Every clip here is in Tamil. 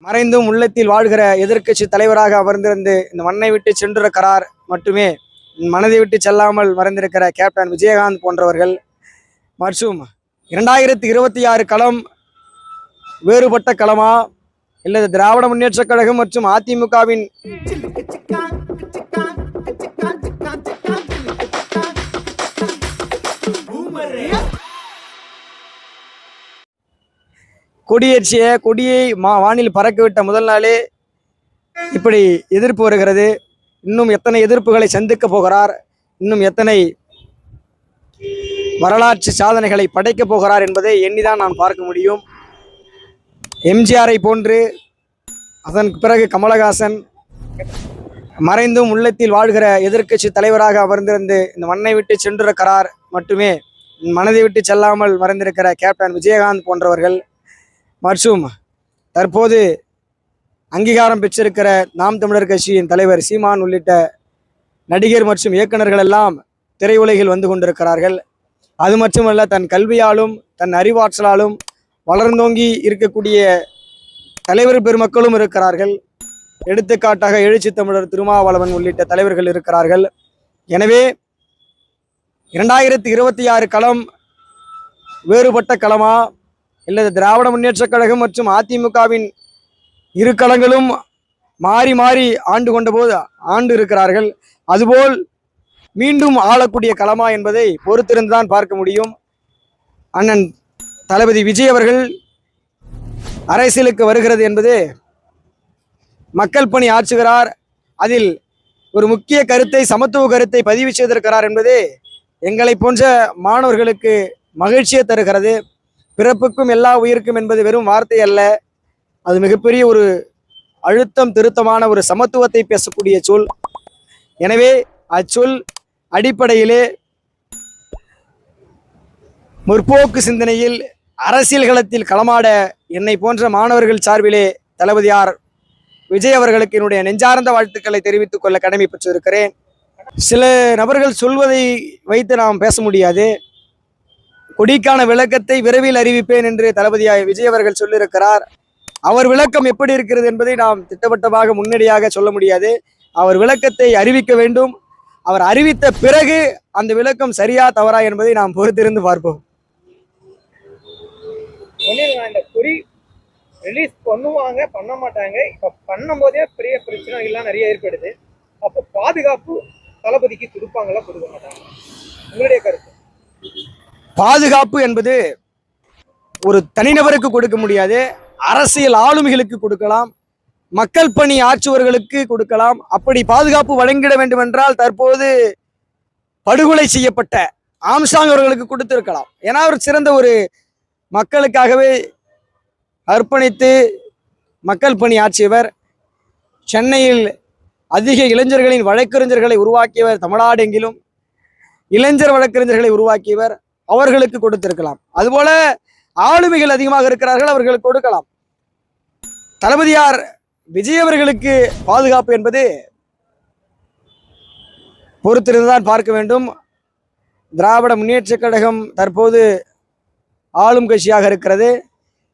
மறைந்தும் உள்ளத்தில் வாழ்கிற எதிர்க்கட்சி தலைவராக அமர்ந்திருந்து இந்த மண்ணை விட்டு சென்றிருக்கிறார். மட்டுமே மனதை விட்டு செல்லாமல் மறைந்திருக்கிற கேப்டன் விஜயகாந்த் போன்றவர்கள் மற்றும் 2026 களம் வேறுபட்ட களமா இல்லது திராவிட முன்னேற்ற கழகம் மற்றும் அதிமுகவின் கொடியை வானில் பறக்கவிட்ட முதல் நாளே இப்படி எதிர்ப்பு வருகிறது. இன்னும் எத்தனை எதிர்ப்புகளை சந்திக்க போகிறார், இன்னும் எத்தனை வரலாற்று சாதனைகளை படைக்க போகிறார் என்பதை எண்ணிதான் நாம் பார்க்க முடியும். எம்ஜிஆரை போன்று அதன் பிறகு கமலஹாசன் மறைந்தும் உள்ளத்தில் வாழ்கிற எதிர்க்கட்சி தலைவராக அமர்ந்திருந்து இந்த மண்ணை விட்டு சென்றிருக்கிறார். மட்டுமே மனதை விட்டு செல்லாமல் மறைந்திருக்கிற கேப்டன் விஜயகாந்த் போன்றவர்கள் மற்றும் தற்போது அங்கீகாரம் பெற்றிருக்கிற நாம் தமிழர் கட்சியின் தலைவர் சீமான் உள்ளிட்ட நடிகர் மற்றும் இயக்குநர்கள் எல்லாம் திரையுலகில் வந்து கொண்டிருக்கிறார்கள். அது மட்டுமல்ல, தன் கல்வியாலும் தன் அறிவாற்றலாலும் வளர்ந்தோங்கி இருக்கக்கூடிய தலைவர் பெருமக்களும் இருக்கிறார்கள். எடுத்துக்காட்டாக எழுச்சி தமிழர் திருமாவளவன் உள்ளிட்ட தலைவர்கள் இருக்கிறார்கள். எனவே 2026 களம் வேறுபட்ட களமா இல்லது திராவிட முன்னேற்ற கழகம் மற்றும் அதிமுகவின் இரு களங்களும் மாறி மாறி ஆண்டு இருக்கிறார்கள். அதுபோல் மீண்டும் ஆளக்கூடிய களமா என்பதை பொறுத்திருந்துதான் பார்க்க முடியும். அண்ணன் தளபதி விஜய் அவர்கள் அரசியலுக்கு வருகிறது என்பது மக்கள் பணி ஆற்றுகிறார், அதில் ஒரு முக்கிய கருத்தை சமத்துவ கருத்தை பதிவு செய்திருக்கிறார் என்பது எங்களை போன்ற மாணவர்களுக்கு மகிழ்ச்சியை தருகிறது. பிறப்புக்கும் எல்லா உயிருக்கும் என்பது வெறும் வார்த்தை அல்ல, அது மிகப்பெரிய ஒரு அழுத்தம் திருத்தமான ஒரு சமத்துவத்தை பேசக்கூடிய சொல். எனவே அச்சொல் அடிப்படையிலே முற்போக்கு சிந்தனையில் அரசியல் களத்தில் களமாட என்னை போன்ற மாணவர்கள் சார்பிலே தளபதியார் விஜய் அவர்களுக்கு என்னுடைய நெஞ்சார்ந்த வாழ்த்துக்களை தெரிவித்துக் கொள்ள கடமை பெற்றிருக்கிறேன். சில நபர்கள் சொல்வதை வைத்து நாம் பேச முடியாது. கொடிக்கான விளக்கத்தை விரைவில் அறிவிப்பேன் என்று தளபதியார் விஜய் அவர்கள் சொல்லியிருக்கிறார். அவர் விளக்கம் எப்படி இருக்கிறது என்பதை நாம் திட்டவட்டமாக முன்னடியாக சொல்ல முடியாது. அவர் விளக்கத்தை அறிவிக்க வேண்டும். அவர் அறிவித்த பிறகு அந்த விளக்கம் சரியா தவறா என்பதை நாம் பொறுத்திருந்து பார்ப்போம். இந்த குறி ரிலீஸ் பண்ணுவாங்க, பண்ண மாட்டாங்க. இப்ப பண்ணும் போதே பெரிய பிரச்சனைகள்லாம் நிறைய ஏற்படுது. அப்போ பாதுகாப்பு தளபதிக்கு கொடுப்பாங்களா, கொடுக்க மாட்டாங்க? உங்களுடைய கருத்து? பாதுகாப்பு என்பது ஒரு தனிநபருக்கு கொடுக்க முடியாது, அரசியல் ஆளுமைகளுக்கு கொடுக்கலாம், மக்கள் பணி ஆற்றுவர்களுக்கு கொடுக்கலாம். அப்படி பாதுகாப்பு வழங்கிட வேண்டும் என்றால் தற்போது படுகொலை செய்யப்பட்ட ஆம்ஸ்ட்ராங் அவர்களுக்கு கொடுத்திருக்கலாம். ஏன்னா அவர் சிறந்த ஒரு மக்களுக்காகவே அர்ப்பணித்து மக்கள் பணி ஆற்றியவர். சென்னையில் அதிக இளைஞர்களின் வழக்கறிஞர்களை உருவாக்கியவர். தமிழ்நாடு எங்கிலும் இளைஞர் வழக்கறிஞர்களை உருவாக்கியவர். அவர்களுக்கு கொடுத்திருக்கலாம். அதுபோல ஆளுமைகள் அதிகமாக இருக்கிறார்கள், அவர்களுக்கு கொடுக்கலாம். தளபதியார் விஜய் அவர்களுக்கு பாதுகாப்பு என்பது பொறுத்திருந்துதான் பார்க்க வேண்டும். திராவிட முன்னேற்ற கழகம் தற்போது ஆளும் கட்சியாக இருக்கிறது.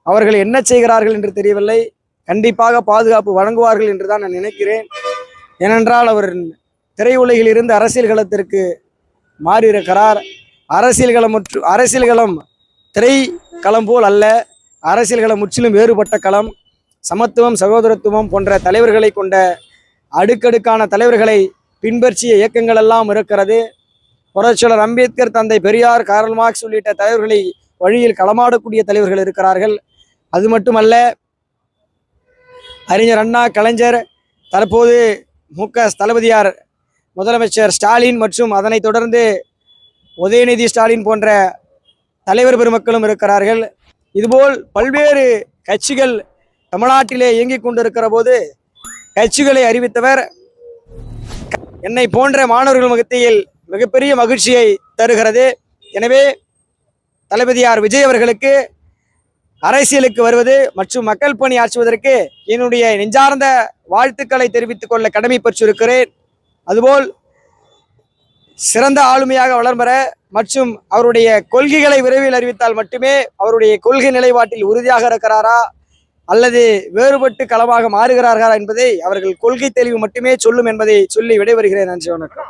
அவர்கள் என்ன செய்கிறார்கள் என்று தெரியவில்லை. கண்டிப்பாக பாதுகாப்பு வழங்குவார்கள் என்று தான் நான் நினைக்கிறேன். ஏனென்றால் அவர் திரையுலகில் இருந்து அரசியல் களத்திற்கு மாறியிருக்கிறார். அரசியல் களம் திரை களம் போல் அல்ல. அரசியல் களம் முற்றிலும் வேறுபட்ட களம். சமத்துவம், சகோதரத்துவம் போன்ற தலைவர்களை கொண்ட அடுக்கடுக்கான தலைவர்களை பின்பற்றிய இயக்கங்கள் எல்லாம் இருக்கிறது. புரட்சியாளர் அம்பேத்கர், தந்தை பெரியார், கார்ல் மார்க்ஸ் உள்ளிட்ட தலைவர்களை வழியில் களமாடக்கூடிய தலைவர்கள் இருக்கிறார்கள். அது மட்டுமல்ல, அறிஞர் அண்ணா, கலைஞர், தற்போது தளபதியார் முதலமைச்சர் ஸ்டாலின் மற்றும் அதனைத் தொடர்ந்து உதயநிதி ஸ்டாலின் போன்ற தலைவர் பெருமக்களும் இருக்கிறார்கள். இதுபோல் பல்வேறு கட்சிகள் தமிழ்நாட்டிலே இயங்கிக் கொண்டிருக்கிற போது கட்சிகளை அறிவித்தவர் என்னை போன்ற மாணவர்கள் மத்தியில் மிகப்பெரிய மகிழ்ச்சியை தருகிறது. எனவே தளபதியார் விஜய் அவர்களுக்கு அரசியலுக்கு வருவது மற்றும் மக்கள் பணி ஆற்றுவதற்கு என்னுடைய நெஞ்சார்ந்த வாழ்த்துக்களை தெரிவித்துக் கொள்ள கடமை பெற்றிருக்கிறேன். அதுபோல் சிறந்த ஆளுமையாக வளர்பெற மற்றும் அவருடைய கொள்கைகளை விரைவில் அறிவித்தால் மட்டுமே அவருடைய கொள்கை நிலைப்பாட்டில் உறுதியாக இருக்கிறாரா அல்லது வேறுபட்டு களமாக மாறுகிறார்களா என்பதை அவர்கள் கொள்கை தெளிவு மட்டுமே சொல்லும் என்பதை சொல்லி விடைபெறுகிறேன். நன்றி, வணக்கம்.